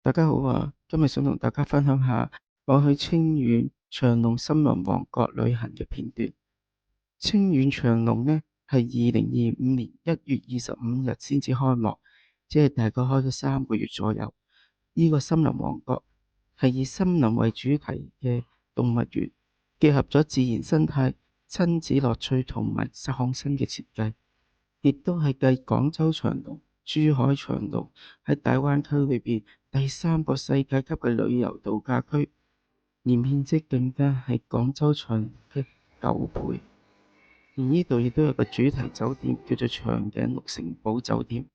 大家好啊！今日想同大家分享下我去清遠長隆森林王國旅行嘅片段。清遠長隆呢係2025年1月25日先至開幕，即係大概開咗3個月左右。呢個森林王國係以森林為主題嘅動物園，結合咗自然生態、親子樂趣同埋創新嘅設計，亦都係繼廣州長隆、珠海長隆喺大灣區裏邊第3個世界級嘅旅遊度假區，而面積更加係廣州長隆嘅9倍。而呢度亦都有個主題酒店叫做長頸鹿城堡酒店。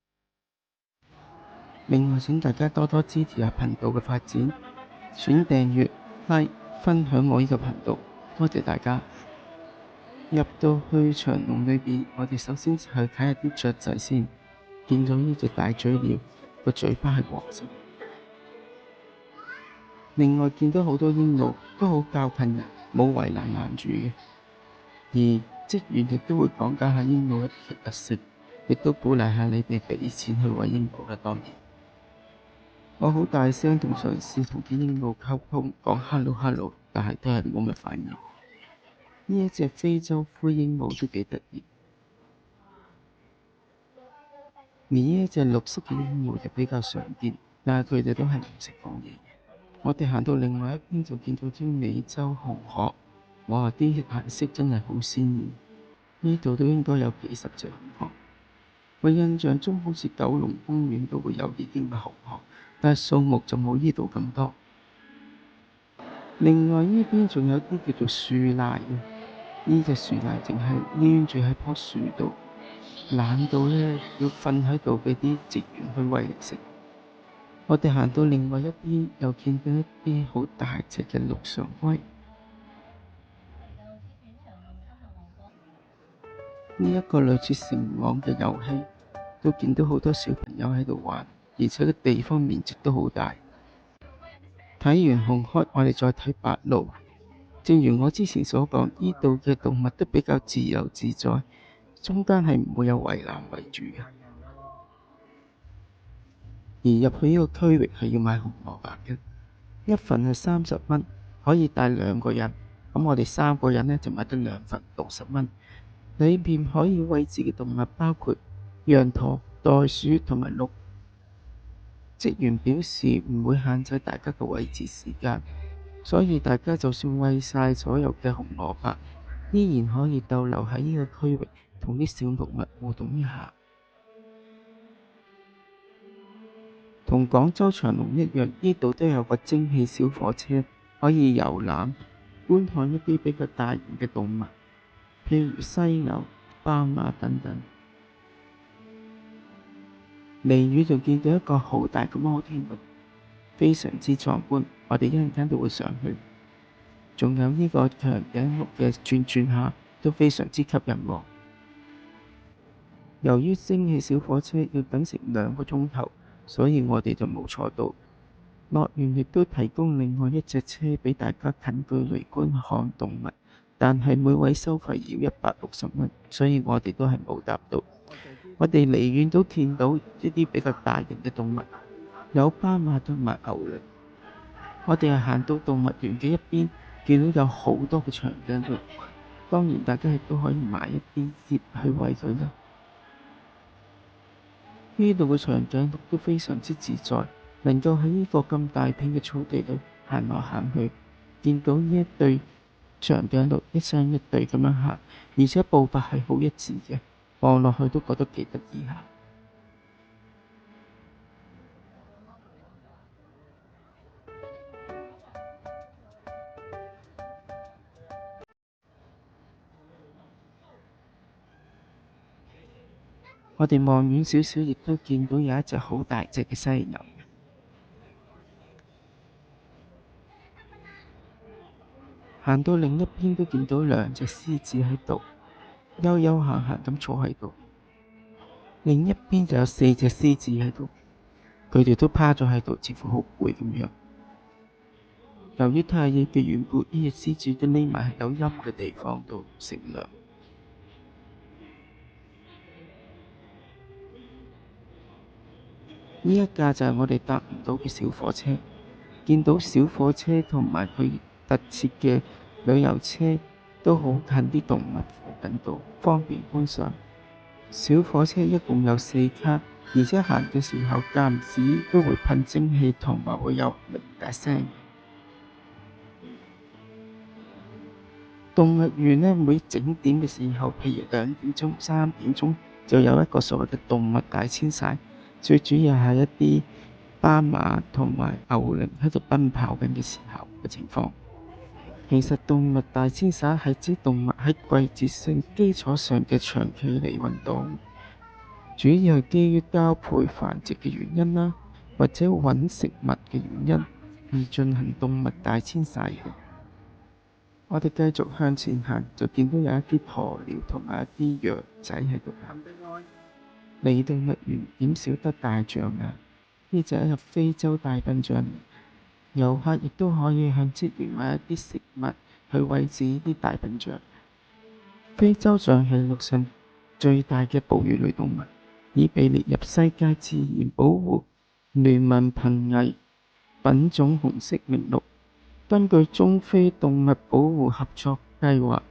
另外請大家多多支持下頻道嘅發展，選訂閱、like、分享我呢個頻道，多謝大家。入到去長隆裏邊，我哋首先去睇下啲雀仔先。見到呢隻大嘴鳥，個嘴巴係黃色。另外見到好多鸚鵡都好較近人，冇圍欄攔住嘅。而職員亦都會講解下鸚鵡一啲特色，亦都鼓勵下你哋俾錢去餵鸚鵡啦。當然，我好大聲同嘗試同啲鸚鵡溝通，講 hello hello，但係都係冇乜反應。呢一隻非洲灰鸚鵡都幾得意。而呢一隻綠色嘅鸚鵡就比較常見，但係佢哋都係唔識講嘢嘅。我哋行到另外一邊就見到啲美洲紅鶴，哇！啲顏色真係好鮮豔。呢度都應該有幾十隻紅鶴。我印象中好似九龍公園都會有呢啲嘅紅鶴，但係數目就冇呢度咁多。另外呢邊仲有啲叫做樹獺嘅，呢隻樹獺淨係黏住喺棵樹度。懶到呢，要瞓喺度俾啲職員去餵嚟食。我哋行到另外一邊，又見到一啲好大隻嘅陸上龜。呢一個類似繩網嘅遊戲，都見到好多小朋友喺度玩，而且個地方面積都好大。睇完紅鶴，我哋再睇白鷺。正如我之前所講，呢度嘅動物都比較自由自在，中間係唔會有圍欄圍住嘅。而入去呢個區域係要買紅蘿蔔嘅，一份係30蚊，可以帶2個人。咁我哋3個人呢，就買得2份60蚊。裏邊可以餵飼嘅動物包括羊駝、袋鼠同埋鹿。職員表示唔會限制大家嘅餵飼時間，所以大家就算餵晒所有嘅紅蘿蔔，依然可以逗留喺呢個區域，同啲小動物互動一下。同廣州長隆一樣，呢度都有個蒸汽小火車，可以遊覽觀看一啲比較大型嘅動物，譬如犀牛、斑馬等等。離遠就見到一個好大嘅摩天輪，非常之壯觀。我哋一陣間都會上去。仲有呢個長頸鹿嘅轉轉下，都非常之吸引喎。由於蒸汽小火車要等成2個鐘頭，所以我哋就冇坐到。樂園亦都提供另外一隻車俾大家近距離觀看動物，但係每位收費要160蚊，所以我哋都係冇搭到。我哋離遠都見到一啲比較大型嘅動物，有斑馬同埋牛羚。我哋係行到動物園嘅一邊，見到有好多嘅長頸鹿，當然大家亦都可以買一啲葉去餵佢啦。呢度嘅長頸鹿都非常之自在，能夠喺呢個咁大片嘅草地度行來行去，見到呢一對長頸鹿一雙一對咁樣行，而且步伐係好一致嘅，望落去都覺得幾得意下。我哋望遠少少，亦都見到有一隻好大隻嘅犀牛。行到另一邊都見到2隻獅子喺度，悠悠閒閒咁坐喺度。另一邊就有4隻獅子喺度，佢哋都趴咗喺度，似乎好攰咁樣。由於太熱嘅緣故，呢隻獅子都匿埋喺有陰嘅地方度乘涼。呢一架就係我哋搭唔到嘅小火車。見到小火車同埋佢特設嘅旅遊車都好近啲動物附近度，方便觀賞。小火車一共有4卡，而且行嘅時候間唔時都會噴蒸氣同埋會有鳴笛聲。動物園呢，每整點嘅時候，譬如2點鐘、3點鐘，就有一個所謂嘅動物大遷徙，最主要係一啲斑馬同埋牛羚喺度奔跑緊嘅時候嘅情況。其實動物大遷徙係指動物喺季節性基礎上嘅長距離運動，主要係基於交配繁殖嘅原因啦，或者揾食物嘅原因而進行動物大遷徙嘅。我哋繼續向前行，就見到有一啲鴕鳥同埋一啲羊仔喺度行。嚟動物園點少得大象啊？呢就係一個非洲大笨象。遊客亦都可以向職員買一啲食物去餵飼呢啲大笨象。非洲象係陸上最大嘅哺乳類動物，已被列入世界自然保護聯盟瀕危品種紅色名錄。根據中非動物保護合作計劃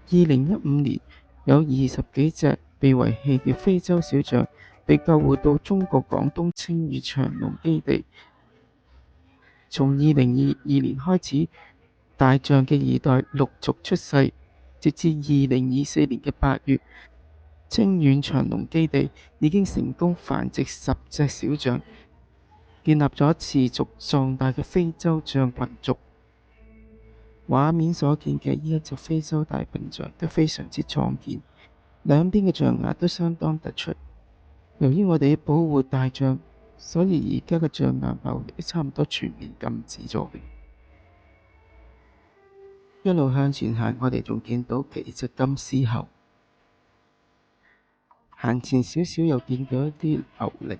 ，2015年有20幾隻被遺棄嘅非洲小象被救護到中國廣東清遠長隆基地。從2022年開始，大象嘅2代陸續出世，直至2024年嘅8月，清遠長隆基地已經成功繁殖10隻小象，建立咗持續壯大嘅非洲象群族。畫面所見嘅呢一隻非洲大笨象都非常之壯健，兩邊嘅象牙都相當突出。由於我哋要保護大象，所以而家嘅象牙貿易差唔多全面禁止咗嘅。一路向前行，我哋仲見到幾隻金絲猴。行前少少又見到一啲牛羚。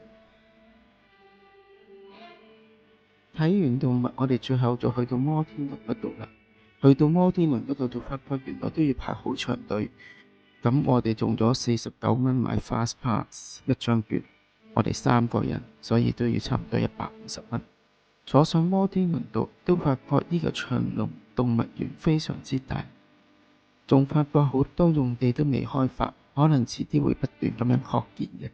睇完動物，我哋最後就去到摩天輪嗰度啦。去到摩天輪嗰度就發覺原來都要排好長隊，咁我哋用咗49蚊買 Fast Pass 一張券，我哋3個人，所以都要差唔多150蚊。坐上摩天輪度都發覺呢個長隆動物園非常之大，仲發覺好多用地都未開發，可能遲啲會不斷咁樣擴建嘅。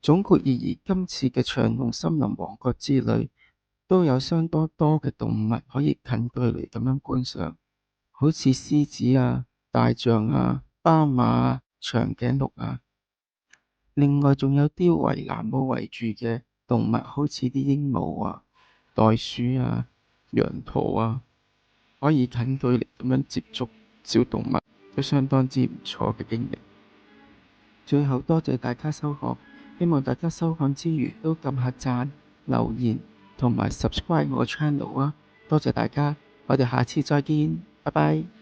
總括而言，今次嘅長隆森林王國之旅都有相當多嘅動物可以近距離咁樣觀賞，好似獅子啊、大象啊、斑馬啊、長頸鹿啊。另外仲有啲圍欄冇圍住嘅動物，好似啲鸚鵡啊、袋鼠啊、羊駝啊，可以近距離咁樣接觸小動物，都相當之唔錯嘅經歷。最後多謝大家收看，希望大家收看之餘都撳下讚、留言同埋 subscribe 我嘅 channel 啊！多謝大家，我哋下次再見，拜拜。